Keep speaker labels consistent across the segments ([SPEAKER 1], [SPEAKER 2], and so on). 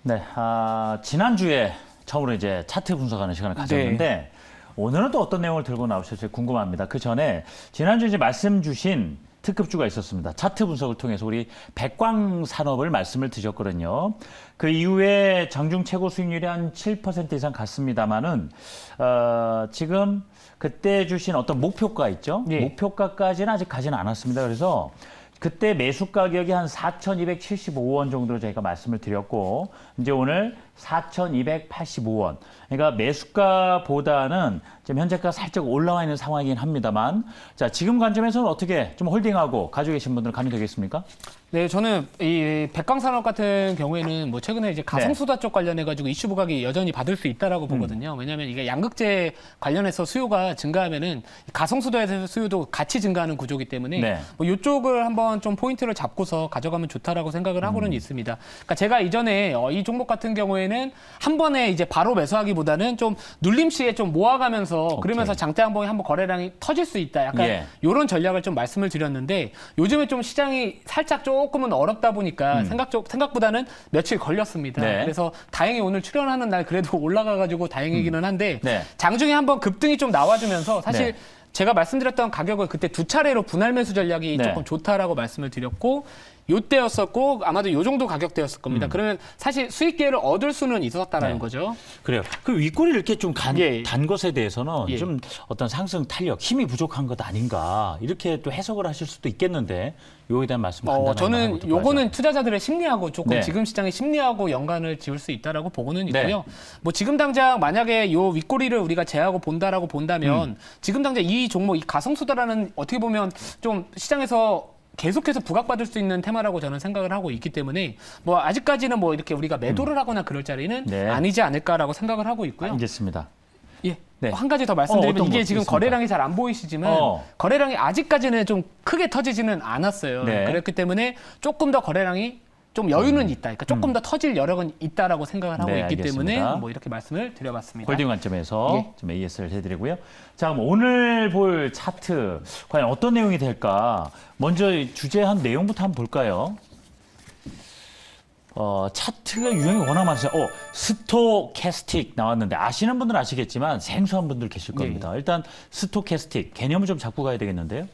[SPEAKER 1] 네, 지난주에 처음으로 이제 차트 분석하는 시간을 가졌는데 오늘은 또 어떤 내용을 들고 나오실지 궁금합니다. 그 전에 지난주 이제 말씀 주신 특급주가 있었습니다. 차트 분석을 통해서 우리 백광산업을 말씀을 드렸거든요. 그 이후에 장중 최고 수익률이 한 7% 이상 갔습니다만은 지금 그때 주신 어떤 목표가 있죠?
[SPEAKER 2] 예.
[SPEAKER 1] 목표가까지는 아직 가지는 않았습니다. 그래서 그때 매수 가격이 한 4,275원 정도로 저희가 말씀을 드렸고 이제 오늘 4,285원. 그러니까 매수가보다는 지금 현재가 살짝 올라와 있는 상황이긴 합니다만 자, 지금 관점에서는 어떻게 좀 홀딩하고 가지고 계신 분들은 가면 되겠습니까?
[SPEAKER 2] 네, 저는 이 백광산업 같은 경우에는 뭐 최근에 이제 가성수다 쪽 관련해가지고 이슈 부각이 여전히 받을 수 있다라고 보거든요. 왜냐하면 이게 양극재 관련해서 수요가 증가하면은 가성수다에서 수요도 같이 증가하는 구조이기 때문에 뭐 이쪽을 한번 좀 포인트를 잡고서 가져가면 좋다라고 생각을 하고는 있습니다. 그러니까 제가 이전에 이 종목 같은 경우에는 한 번에 이제 바로 매수하기보다는 좀 눌림 시에 좀 모아가면서 그러면서 장대 항봉이 한번 거래량이 터질 수 있다. 약간 이런 전략을 좀 말씀을 드렸는데 요즘에 좀 시장이 살짝 조금은 어렵다 보니까 생각보다는 며칠 걸렸습니다. 그래서 다행히 오늘 출연하는 날 그래도 올라가가지고 다행이기는 한데 장중에 한번 급등이 좀 나와주면서 사실 제가 말씀드렸던 가격을 그때 두 차례로 분할 매수 전략이 조금 좋다라고 말씀을 드렸고 요때였었고 아마도 요 정도 가격대였을 겁니다. 그러면 사실 수익 기회를 얻을 수는 있었다라는 거죠.
[SPEAKER 1] 그래요. 그 윗꼬리를 이렇게 좀 단 것에 대해서는 좀 어떤 상승 탄력, 힘이 부족한 것 아닌가 이렇게 또 해석을 하실 수도 있겠는데 요에 대한 말씀 간단하게
[SPEAKER 2] 저는 요거는 투자자들의 심리하고 조금 지금 시장의 심리하고 연관을 지을 수 있다라고 보고는 있고요. 뭐 지금 당장 만약에 요 윗꼬리를 우리가 제하고 본다라고 본다면 지금 당장 이 종목 이 가성수다라는 어떻게 보면 좀 시장에서 계속해서 부각받을 수 있는 테마라고 저는 생각을 하고 있기 때문에 뭐 아직까지는 뭐 이렇게 우리가 매도를 하거나 그럴 자리는 아니지 않을까라고 생각을 하고 있고요.
[SPEAKER 1] 알겠습니다.
[SPEAKER 2] 한 가지 더 말씀드리면 이게 지금 거래량이 잘 안 보이시지만 거래량이 아직까지는 좀 크게 터지지는 않았어요. 그렇기 때문에 조금 더 거래량이 좀 여유는 있다. 그러니까 조금 더 터질 여력은 있다라고 생각을 하고 있기 때문에 뭐 이렇게 말씀을 드려봤습니다.
[SPEAKER 1] 홀딩 관점에서 좀 AS를 해드리고요. 자, 그럼 오늘 볼 차트 과연 어떤 내용이 될까? 먼저 주제한 내용부터 한번 볼까요? 차트가 유형이 워낙 많아서 스토캐스틱 나왔는데 아시는 분들은 아시겠지만 생소한 분들 계실 겁니다. 일단 스토캐스틱 개념을 좀 잡고 가야 되겠는데요.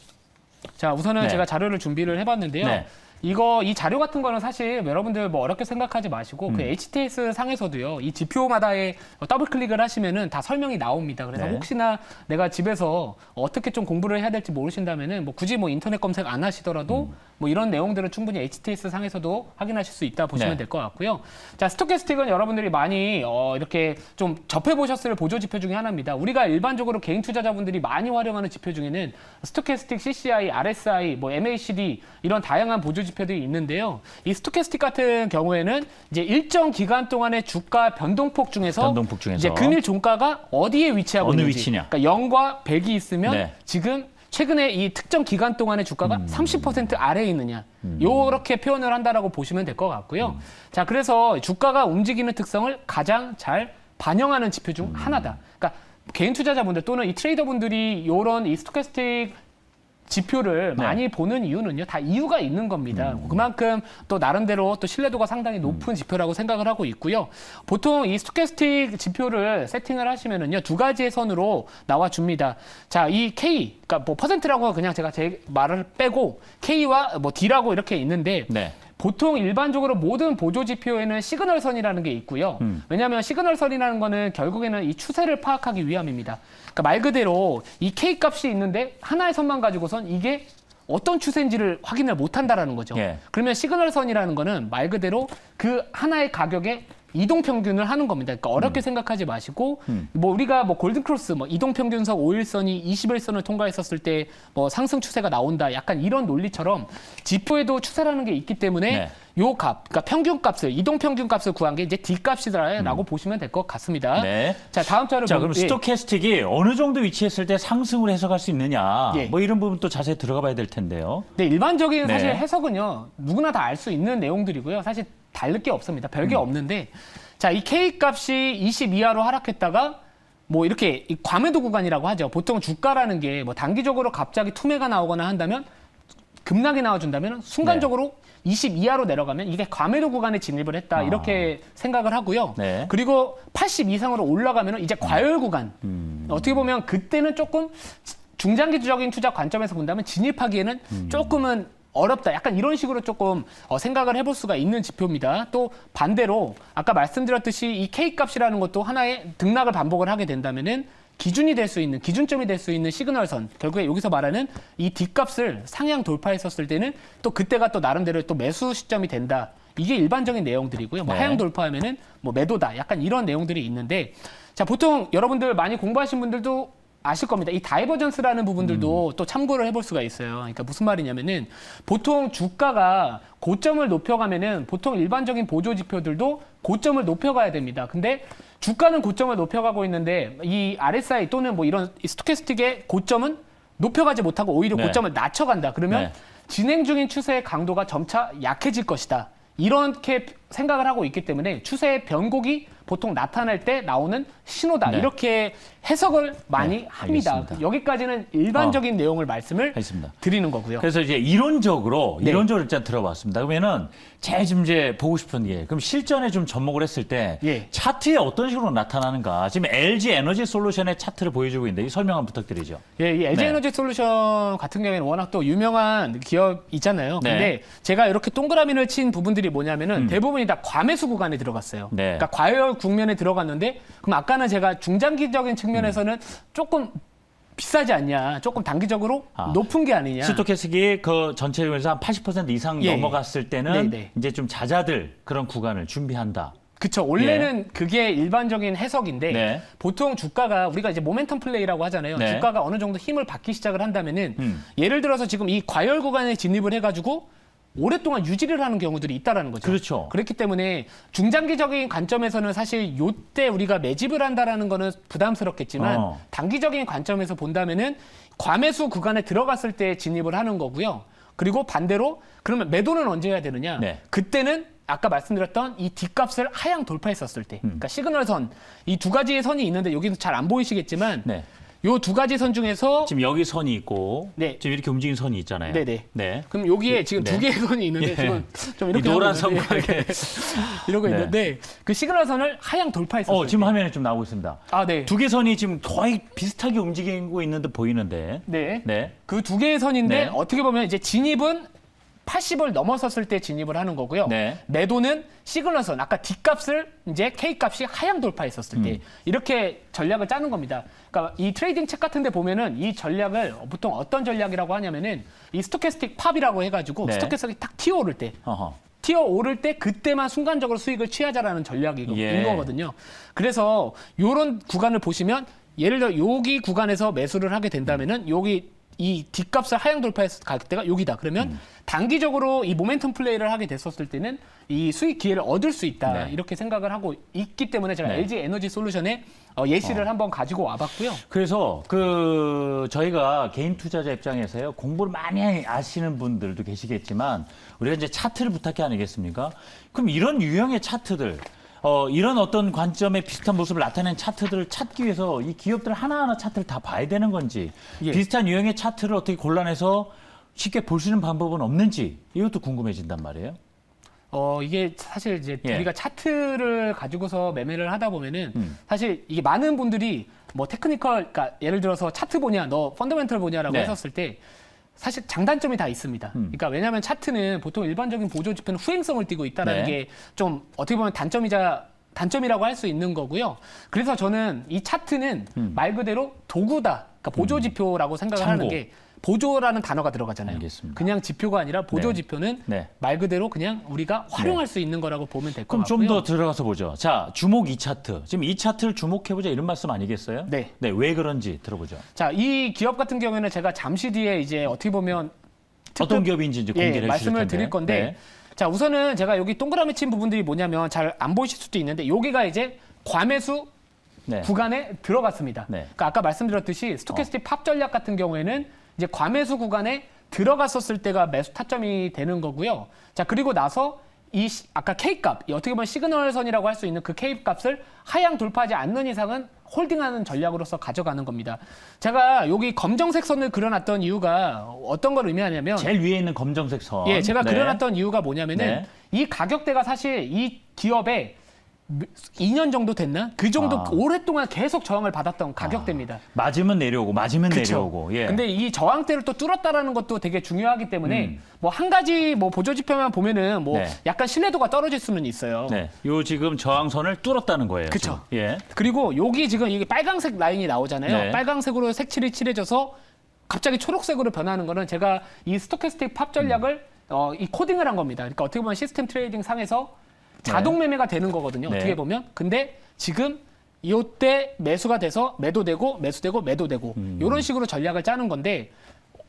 [SPEAKER 2] 자, 우선은 제가 자료를 준비를 해봤는데요. 이 자료 같은 거는 사실 여러분들 뭐 어렵게 생각하지 마시고 그 HTS 상에서도요. 이 지표마다에 더블 클릭을 하시면은 다 설명이 나옵니다. 그래서 혹시나 내가 집에서 어떻게 좀 공부를 해야 될지 모르신다면은 뭐 굳이 뭐 인터넷 검색 안 하시더라도 뭐 이런 내용들은 충분히 HTS 상에서도 확인하실 수 있다 보시면 될 것 같고요. 자, 스토캐스틱은 여러분들이 많이 이렇게 좀 접해보셨을 보조 지표 중에 하나입니다. 우리가 일반적으로 개인 투자자분들이 많이 활용하는 지표 중에는 스토캐스틱 CCI, RSI, 뭐 MACD 이런 다양한 보조 지표들이 있는데요. 이 스토캐스틱 같은 경우에는 이제 일정 기간 동안의 주가 변동폭 중에서 이제 금일 종가가 어디에 위치하고
[SPEAKER 1] 어느
[SPEAKER 2] 있는지,
[SPEAKER 1] 위치냐?
[SPEAKER 2] 그러니까 0과 100이 있으면 지금 최근에 이 특정 기간 동안의 주가가 30% 아래에 있느냐. 요렇게 표현을 한다라고 보시면 될 것 같고요. 자, 그래서 주가가 움직이는 특성을 가장 잘 반영하는 지표 중 하나다. 그러니까 개인 투자자분들 또는 이 트레이더분들이 요런 이 스토캐스틱 지표를 많이 보는 이유는요, 다 이유가 있는 겁니다. 그만큼 또 나름대로 또 신뢰도가 상당히 높은 지표라고 생각을 하고 있고요. 보통 이 스토캐스틱 지표를 세팅을 하시면은요, 두 가지의 선으로 나와줍니다. 자, 이 K, 그러니까 뭐 퍼센트라고 그냥 제가 제 말을 빼고 K와 뭐 D라고 이렇게 있는데, 보통 일반적으로 모든 보조 지표에는 시그널선이라는 게 있고요. 왜냐하면 시그널선이라는 거는 결국에는 이 추세를 파악하기 위함입니다. 그러니까 말 그대로 이 K 값이 있는데 하나의 선만 가지고선 이게 어떤 추세인지를 확인을 못 한다라는 거죠. 그러면 시그널선이라는 거는 말 그대로 그 하나의 가격에 이동평균을 하는 겁니다. 그러니까 어렵게 생각하지 마시고, 뭐 우리가 뭐 골든크로스, 뭐 이동평균선 5일선이 21선을 통과했었을 때 뭐 상승 추세가 나온다. 약간 이런 논리처럼 지표에도 추세라는 게 있기 때문에 요 값, 그러니까 평균값을, 이동평균값을 구한 게 이제 D값이다라고 보시면 될 것 같습니다. 자, 다음 자료.
[SPEAKER 1] 자, 그럼 스토캐스틱이 어느 정도 위치했을 때 상승을 해석할 수 있느냐. 뭐 이런 부분 또 자세히 들어가 봐야 될 텐데요.
[SPEAKER 2] 네, 일반적인 사실 해석은요. 누구나 다 알 수 있는 내용들이고요. 사실 다를 게 없습니다. 별게 없는데, 자, 이 K 값이 20 이하로 하락했다가 뭐 이렇게 과매도 구간이라고 하죠. 보통 주가라는 게 뭐 단기적으로 갑자기 투매가 나오거나 한다면 급락이 나와준다면 순간적으로 20 이하로 내려가면 이게 과매도 구간에 진입을 했다 이렇게 생각을 하고요.
[SPEAKER 1] 네.
[SPEAKER 2] 그리고 80 이상으로 올라가면 이제 과열 구간. 어떻게 보면 그때는 조금 중장기적인 투자 관점에서 본다면 진입하기에는 조금은 어렵다. 약간 이런 식으로 조금 생각을 해볼 수가 있는 지표입니다. 또 반대로 아까 말씀드렸듯이 이 K값이라는 것도 하나의 등락을 반복을 하게 된다면은 기준이 될 수 있는, 기준점이 될 수 있는 시그널선, 결국에 여기서 말하는 이 D값을 상향 돌파했었을 때는 또 그때가 또 나름대로 또 매수 시점이 된다. 이게 일반적인 내용들이고요. 뭐
[SPEAKER 1] 네.
[SPEAKER 2] 하향 돌파하면은 뭐 매도다. 약간 이런 내용들이 있는데, 자, 보통 여러분들 많이 공부하신 분들도 아실 겁니다. 이 다이버전스라는 부분들도 또 참고를 해볼 수가 있어요. 그러니까 무슨 말이냐면은 보통 주가가 고점을 높여가면은 보통 일반적인 보조 지표들도 고점을 높여가야 됩니다. 근데 주가는 고점을 높여가고 있는데 이 RSI 또는 뭐 이런 스토캐스틱의 고점은 높여가지 못하고 오히려
[SPEAKER 1] 네.
[SPEAKER 2] 고점을 낮춰간다. 그러면
[SPEAKER 1] 네.
[SPEAKER 2] 진행 중인 추세의 강도가 점차 약해질 것이다. 이렇게 생각을 하고 있기 때문에 추세의 변곡이 보통 나타날 때 나오는 신호다.
[SPEAKER 1] 네.
[SPEAKER 2] 이렇게 해석을 많이
[SPEAKER 1] 네,
[SPEAKER 2] 합니다.
[SPEAKER 1] 알겠습니다.
[SPEAKER 2] 여기까지는 일반적인 내용을 말씀을
[SPEAKER 1] 알겠습니다.
[SPEAKER 2] 드리는 거고요.
[SPEAKER 1] 그래서 이제 이론적으로
[SPEAKER 2] 네.
[SPEAKER 1] 일단 들어봤습니다. 그러면은 제일 지금 이제 보고 싶은 게 그럼 실전에 좀 접목을 했을 때
[SPEAKER 2] 예.
[SPEAKER 1] 차트에 어떤 식으로 나타나는가? 지금 LG 에너지 솔루션의 차트를 보여주고 있는데 이 설명 한번 부탁드리죠.
[SPEAKER 2] 예, 이 LG
[SPEAKER 1] 네.
[SPEAKER 2] 에너지 솔루션 같은 경우에는 워낙 또 유명한 기업 있잖아요.
[SPEAKER 1] 네.
[SPEAKER 2] 근데 제가 이렇게 동그라미를 친 부분들이 뭐냐면은 대부분이 다 과매수 구간에 들어갔어요.
[SPEAKER 1] 네.
[SPEAKER 2] 그러니까 과열 국면에 들어갔는데 그럼 아까는 제가 중장기적인 측면에서는 조금 비싸지 않냐, 조금 단기적으로 높은 게 아니냐.
[SPEAKER 1] 스토캐스틱이 그 전체적으로 한 80% 이상
[SPEAKER 2] 예.
[SPEAKER 1] 넘어갔을 때는
[SPEAKER 2] 네네.
[SPEAKER 1] 이제 좀 잦아들 그런 구간을 준비한다.
[SPEAKER 2] 그쵸. 원래는 그게 일반적인 해석인데
[SPEAKER 1] 네.
[SPEAKER 2] 보통 주가가 우리가 이제 모멘텀 플레이라고 하잖아요.
[SPEAKER 1] 네.
[SPEAKER 2] 주가가 어느 정도 힘을 받기 시작을 한다면은
[SPEAKER 1] 예.
[SPEAKER 2] 예를 들어서 지금 이 과열 구간에 진입을 해가지고 오랫동안 유지를 하는 경우들이 있다라는 거죠.
[SPEAKER 1] 그렇죠.
[SPEAKER 2] 그렇기 때문에 중장기적인 관점에서는 사실 요때 우리가 매집을 한다라는 거는 부담스럽겠지만 단기적인 관점에서 본다면은 과매수 구간에 들어갔을 때 진입을 하는 거고요. 그리고 반대로 그러면 매도는 언제 해야 되느냐?
[SPEAKER 1] 네.
[SPEAKER 2] 그때는 아까 말씀드렸던 이 D값을 하향 돌파했었을 때, 그러니까 시그널선 이 두 가지의 선이 있는데 여기는 잘 안 보이시겠지만
[SPEAKER 1] 네.
[SPEAKER 2] 요 두 가지 선 중에서
[SPEAKER 1] 지금 여기 선이 있고
[SPEAKER 2] 네.
[SPEAKER 1] 지금 이렇게 움직이는 선이 있잖아요.
[SPEAKER 2] 네네.
[SPEAKER 1] 네.
[SPEAKER 2] 그럼 여기에 지금
[SPEAKER 1] 네.
[SPEAKER 2] 두 개의 선이 있는데
[SPEAKER 1] 예.
[SPEAKER 2] 지금 좀
[SPEAKER 1] 이
[SPEAKER 2] 이렇게
[SPEAKER 1] 노란
[SPEAKER 2] 하고 있는데
[SPEAKER 1] 선과 이렇게
[SPEAKER 2] 이러고
[SPEAKER 1] 네.
[SPEAKER 2] 있는데 그 시그널선을 하향 돌파했었어요.
[SPEAKER 1] 지금 화면에 좀 나오고 있습니다.
[SPEAKER 2] 아, 네.
[SPEAKER 1] 두 개 선이 지금 거의 비슷하게 움직이고 있는 듯 보이는데.
[SPEAKER 2] 네.
[SPEAKER 1] 네.
[SPEAKER 2] 그 두 개의 선인데
[SPEAKER 1] 네.
[SPEAKER 2] 어떻게 보면 이제 진입은 80을 넘어섰을 때 진입을 하는 거고요.
[SPEAKER 1] 네.
[SPEAKER 2] 매도는 시그널선, 아까 D값을 이제 K값이 하향 돌파했었을 때 이렇게 전략을 짜는 겁니다. 그러니까 이 트레이딩 책 같은 데 보면은 이 전략을 보통 어떤 전략이라고 하냐면은 이 스토캐스틱 팝이라고 해가지고
[SPEAKER 1] 네.
[SPEAKER 2] 스토캐스틱이 탁 튀어오를 때
[SPEAKER 1] 어허.
[SPEAKER 2] 튀어오를 때 그때만 순간적으로 수익을 취하자라는 전략인
[SPEAKER 1] 예.
[SPEAKER 2] 거거든요. 그래서 이런 구간을 보시면 예를 들어 여기 구간에서 매수를 하게 된다면은 여기 이 D값을 하향 돌파해서 갈 때가 여기다. 그러면 단기적으로 이 모멘텀 플레이를 하게 됐었을 때는 이 수익 기회를 얻을 수 있다.
[SPEAKER 1] 네.
[SPEAKER 2] 이렇게 생각을 하고 있기 때문에 제가
[SPEAKER 1] 네.
[SPEAKER 2] LG 에너지 솔루션의 예시를 한번 가지고 와봤고요.
[SPEAKER 1] 그래서 그 저희가 개인 투자자 입장에서요 공부를 많이 아시는 분들도 계시겠지만 우리가 이제 차트를 부탁해 아니겠습니까? 그럼 이런 유형의 차트들 이런 어떤 관점에 비슷한 모습을 나타내는 차트들을 찾기 위해서 이 기업들 하나하나 차트를 다 봐야 되는 건지
[SPEAKER 2] 예.
[SPEAKER 1] 비슷한 유형의 차트를 어떻게 골라내서 쉽게 볼 수 있는 방법은 없는지 이것도 궁금해진단 말이에요.
[SPEAKER 2] 이게 사실 이제
[SPEAKER 1] 예.
[SPEAKER 2] 우리가 차트를 가지고서 매매를 하다 보면은 사실 이게 많은 분들이 뭐 테크니컬, 그러니까 예를 들어서 차트 보냐, 너 펀더멘털 보냐라고
[SPEAKER 1] 네.
[SPEAKER 2] 했었을 때 사실 장단점이 다 있습니다. 그러니까 왜냐하면 차트는 보통 일반적인 보조 지표는 후행성을 띠고 있다라는
[SPEAKER 1] 네.
[SPEAKER 2] 게 좀 어떻게 보면 단점이라고 할 수 있는 거고요. 그래서 저는 이 차트는 말 그대로 도구다. 그러니까 보조 지표라고 생각을
[SPEAKER 1] 참고.
[SPEAKER 2] 하는 게 보조라는 단어가 들어가잖아요.
[SPEAKER 1] 알겠습니다.
[SPEAKER 2] 그냥 지표가 아니라 보조
[SPEAKER 1] 네.
[SPEAKER 2] 지표는
[SPEAKER 1] 네.
[SPEAKER 2] 말 그대로 그냥 우리가 활용할 수 있는 거라고 보면 될 것
[SPEAKER 1] 그럼
[SPEAKER 2] 같고요.
[SPEAKER 1] 좀 더 들어가서 보죠. 자, 주목 이 차트. 지금 이 차트를 주목해보자 이런 말씀 아니겠어요?
[SPEAKER 2] 네.
[SPEAKER 1] 네, 왜 그런지 들어보죠.
[SPEAKER 2] 자, 이 기업 같은 경우에는 제가 잠시 뒤에 이제 어떻게 보면
[SPEAKER 1] 어떤 기업인지 이제 공개를 해주실
[SPEAKER 2] 말씀을
[SPEAKER 1] 텐데.
[SPEAKER 2] 드릴 건데
[SPEAKER 1] 네.
[SPEAKER 2] 자, 우선은 제가 여기 동그라미 친 부분들이 뭐냐면 잘 안 보이실 수도 있는데 여기가 이제 과매수
[SPEAKER 1] 네.
[SPEAKER 2] 구간에 들어갔습니다.
[SPEAKER 1] 네.
[SPEAKER 2] 그러니까 아까 말씀드렸듯이 스토캐스틱 팝 전략 같은 경우에는 이제 과매수 구간에 들어갔었을 때가 매수 타점이 되는 거고요. 자, 그리고 나서 아까 K값, 어떻게 보면 시그널선이라고 할 수 있는 그 K값을 하향 돌파하지 않는 이상은 홀딩하는 전략으로서 가져가는 겁니다. 제가 여기 검정색 선을 그려놨던 이유가 어떤 걸 의미하냐면
[SPEAKER 1] 제일 위에 있는 검정색 선.
[SPEAKER 2] 예, 제가
[SPEAKER 1] 네.
[SPEAKER 2] 그려놨던 이유가 뭐냐면은
[SPEAKER 1] 네.
[SPEAKER 2] 이 가격대가 사실 이 기업의 2년 정도 됐나? 그 정도 오랫동안 계속 저항을 받았던 가격대입니다.
[SPEAKER 1] 맞으면 내려오고 맞으면
[SPEAKER 2] 그쵸.
[SPEAKER 1] 내려오고. 예.
[SPEAKER 2] 근데 이 저항대를 또 뚫었다라는 것도 되게 중요하기 때문에 뭐 한 가지 뭐 보조 지표만 보면은 뭐
[SPEAKER 1] 네.
[SPEAKER 2] 약간 신뢰도가 떨어질 수는 있어요.
[SPEAKER 1] 네. 요 지금 저항선을 뚫었다는 거예요.
[SPEAKER 2] 그쵸.
[SPEAKER 1] 지금. 예.
[SPEAKER 2] 그리고 여기 지금 이게 빨강색 라인이 나오잖아요.
[SPEAKER 1] 네.
[SPEAKER 2] 빨강색으로 색칠이 칠해져서 갑자기 초록색으로 변하는 거는 제가 이 스토캐스틱 팝 전략을 이 코딩을 한 겁니다. 그러니까 어떻게 보면 시스템 트레이딩 상에서 자동 매매가 되는 거거든요.
[SPEAKER 1] 네.
[SPEAKER 2] 어떻게 보면. 근데 지금 이때 매수가 돼서 매도되고 매수되고 매도되고 이런 식으로 전략을 짜는 건데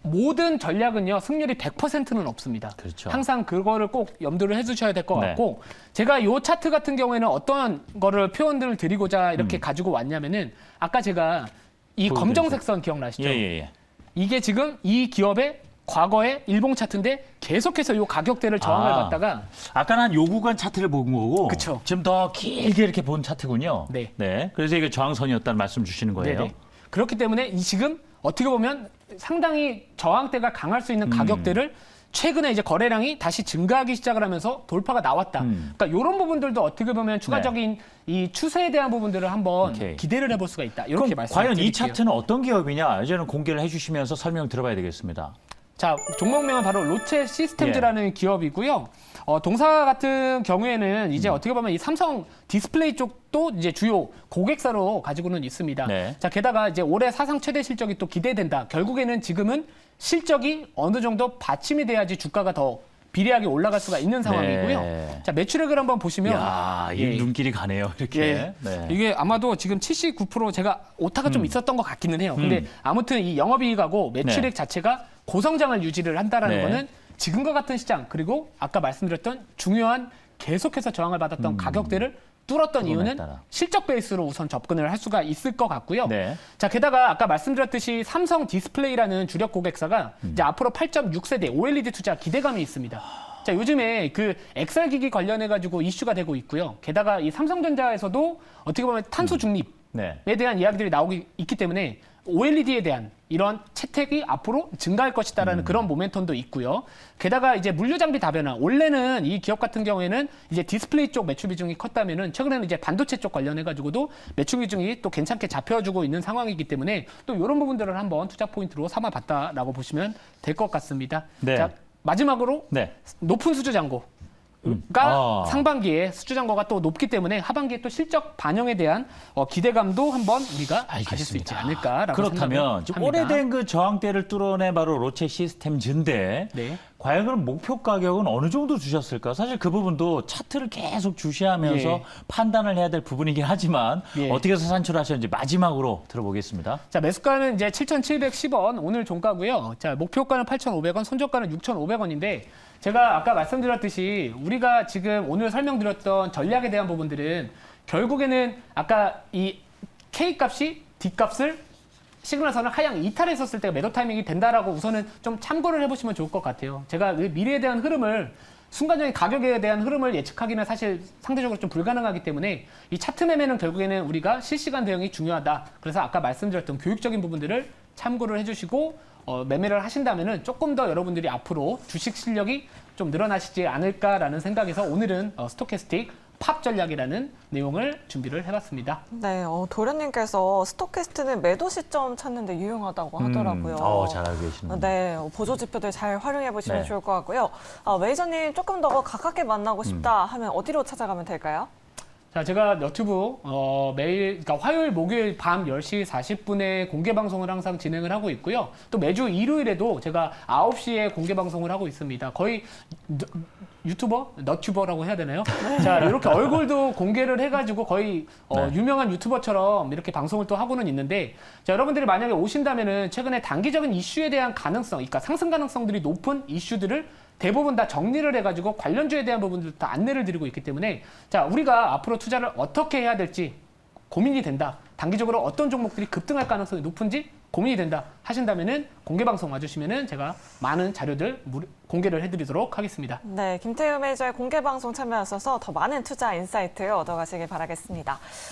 [SPEAKER 2] 모든 전략은요 승률이 100%는 없습니다.
[SPEAKER 1] 그렇죠.
[SPEAKER 2] 항상 그거를 꼭 염두를 해두셔야 될 것
[SPEAKER 1] 네.
[SPEAKER 2] 같고 제가 이 차트 같은 경우에는 어떤 거를 표현들을 드리고자 이렇게 가지고 왔냐면은 아까 제가 이
[SPEAKER 1] 보여드리세요.
[SPEAKER 2] 검정색 선 기억나시죠?
[SPEAKER 1] 예.
[SPEAKER 2] 이게 지금 이 기업의 과거의 일봉 차트인데 계속해서 이 가격대를 저항을 받다가
[SPEAKER 1] 아까는 한 요 구간 차트를 본 거고
[SPEAKER 2] 그쵸.
[SPEAKER 1] 지금 더 길게 이렇게 본 차트군요.
[SPEAKER 2] 네.
[SPEAKER 1] 그래서 이게 저항선이었다는 말씀 주시는 거예요.
[SPEAKER 2] 네네. 그렇기 때문에 이 지금 어떻게 보면 상당히 저항대가 강할 수 있는 가격대를 최근에 이제 거래량이 다시 증가하기 시작을 하면서 돌파가 나왔다. 그러니까 이런 부분들도 어떻게 보면 추가적인 이 추세에 대한 부분들을 한번
[SPEAKER 1] 오케이.
[SPEAKER 2] 기대를 해볼 수가 있다. 이렇게
[SPEAKER 1] 그럼
[SPEAKER 2] 말씀드릴게요.
[SPEAKER 1] 과연 이 차트는 어떤 기업이냐 이제는 공개를 해주시면서 설명 들어봐야 되겠습니다.
[SPEAKER 2] 자, 종목명은 바로 로체 시스템즈라는
[SPEAKER 1] 예.
[SPEAKER 2] 기업이고요. 동사 같은 경우에는 이제 어떻게 보면 이 삼성 디스플레이 쪽도 이제 주요 고객사로 가지고는 있습니다.
[SPEAKER 1] 네.
[SPEAKER 2] 자, 게다가 이제 올해 사상 최대 실적이 또 기대된다. 결국에는 지금은 실적이 어느 정도 받침이 돼야지 주가가 더 비례하게 올라갈 수가 있는 상황이고요.
[SPEAKER 1] 네.
[SPEAKER 2] 자, 매출액을 한번 보시면
[SPEAKER 1] 이야, 이
[SPEAKER 2] 예.
[SPEAKER 1] 눈길이 가네요. 이렇게.
[SPEAKER 2] 예.
[SPEAKER 1] 네.
[SPEAKER 2] 이게 아마도 지금 79% 제가 오타가 좀 있었던 것 같기는 해요. 근데 아무튼 이 영업이익하고 매출액
[SPEAKER 1] 네.
[SPEAKER 2] 자체가 고성장을 유지를 한다라는
[SPEAKER 1] 네.
[SPEAKER 2] 거는 지금과 같은 시장 그리고 아까 말씀드렸던 중요한 계속해서 저항을 받았던 가격대를 뚫었던 이유는
[SPEAKER 1] 뚫어냈다.
[SPEAKER 2] 실적 베이스로 우선 접근을 할 수가 있을 것 같고요.
[SPEAKER 1] 네.
[SPEAKER 2] 자, 게다가 아까 말씀드렸듯이 삼성 디스플레이라는 주력 고객사가 이제 앞으로 8.6세대 OLED 투자 기대감이 있습니다. 자, 요즘에 그 엑셀 기기 관련해 가지고 이슈가 되고 있고요. 게다가 이 삼성전자에서도 어떻게 보면 탄소 중립에
[SPEAKER 1] 네.
[SPEAKER 2] 대한 이야기들이 나오고 있기 때문에 OLED에 대한 이런 채택이 앞으로 증가할 것이다라는 그런 모멘텀도 있고요. 게다가 이제 물류 장비 다변화. 원래는 이 기업 같은 경우에는 이제 디스플레이 쪽 매출 비중이 컸다면은 최근에는 이제 반도체 쪽 관련해 가지고도 매출 비중이 또 괜찮게 잡혀주고 있는 상황이기 때문에 또 이런 부분들을 한번 투자 포인트로 삼아봤다라고 보시면 될 것 같습니다.
[SPEAKER 1] 네.
[SPEAKER 2] 자, 마지막으로
[SPEAKER 1] 네.
[SPEAKER 2] 높은 수주 잔고. 가 상반기에 수주 잔고가 또 높기 때문에 하반기에 또 실적 반영에 대한 기대감도 한번 우리가 가질 수 있지 않을까라고
[SPEAKER 1] 그렇다면 지금
[SPEAKER 2] 생각을 합니다.
[SPEAKER 1] 오래된 그 저항대를 뚫어내 바로 로체 시스템즈인데
[SPEAKER 2] 네.
[SPEAKER 1] 과연 그럼 목표 가격은 어느 정도 주셨을까? 사실 그 부분도 차트를 계속 주시하면서
[SPEAKER 2] 예.
[SPEAKER 1] 판단을 해야 될 부분이긴 하지만
[SPEAKER 2] 예.
[SPEAKER 1] 어떻게 해서 산출하셨는지 마지막으로 들어보겠습니다.
[SPEAKER 2] 자, 매수가는 이제 7,710원 오늘 종가고요. 자, 목표가는 8,500원, 손절가는 6,500원인데 제가 아까 말씀드렸듯이 우리가 지금 오늘 설명드렸던 전략에 대한 부분들은 결국에는 아까 이 K값이 D값을 시그널선을 하향 이탈했었을 때가 매도 타이밍이 된다라고 우선은 좀 참고를 해보시면 좋을 것 같아요. 제가 그 미래에 대한 흐름을 순간적인 가격에 대한 흐름을 예측하기는 사실 상대적으로 좀 불가능하기 때문에 이 차트 매매는 결국에는 우리가 실시간 대응이 중요하다. 그래서 아까 말씀드렸던 교육적인 부분들을 참고를 해주시고 매매를 하신다면은 조금 더 여러분들이 앞으로 주식 실력이 좀 늘어나시지 않을까라는 생각에서 오늘은 스토캐스틱 팝 전략이라는 내용을 준비를 해봤습니다.
[SPEAKER 3] 네, 도련님께서 스토캐스트는 매도 시점 찾는 데 유용하다고 하더라고요.
[SPEAKER 1] 잘 알고 계시네요.
[SPEAKER 3] 네, 보조 지표들 잘 활용해 보시면
[SPEAKER 1] 네.
[SPEAKER 3] 좋을 것 같고요. 메이저님 조금 더 가깝게 만나고 싶다 하면 어디로 찾아가면 될까요?
[SPEAKER 2] 자, 제가 너튜브 매일, 그러니까 화요일, 목요일 밤 10시 40분에 공개 방송을 항상 진행을 하고 있고요. 또 매주 일요일에도 제가 9시에 공개 방송을 하고 있습니다. 거의 유튜버? 너튜버라고 해야 되나요? 자, 이렇게 얼굴도 공개를 해가지고 거의 유명한 유튜버처럼 이렇게 방송을 또 하고는 있는데, 자, 여러분들이 만약에 오신다면은 최근에 단기적인 이슈에 대한 가능성, 그러니까 상승 가능성들이 높은 이슈들을 대부분 다 정리를 해가지고 관련주에 대한 부분들 다 안내를 드리고 있기 때문에 자, 우리가 앞으로 투자를 어떻게 해야 될지 고민이 된다. 단기적으로 어떤 종목들이 급등할 가능성이 높은지 고민이 된다 하신다면은 공개 방송 와주시면은 제가 많은 자료들 공개를 해드리도록 하겠습니다.
[SPEAKER 3] 네, 김태우 매니저의 공개 방송 참여하셔서 더 많은 투자 인사이트 얻어가시길 바라겠습니다.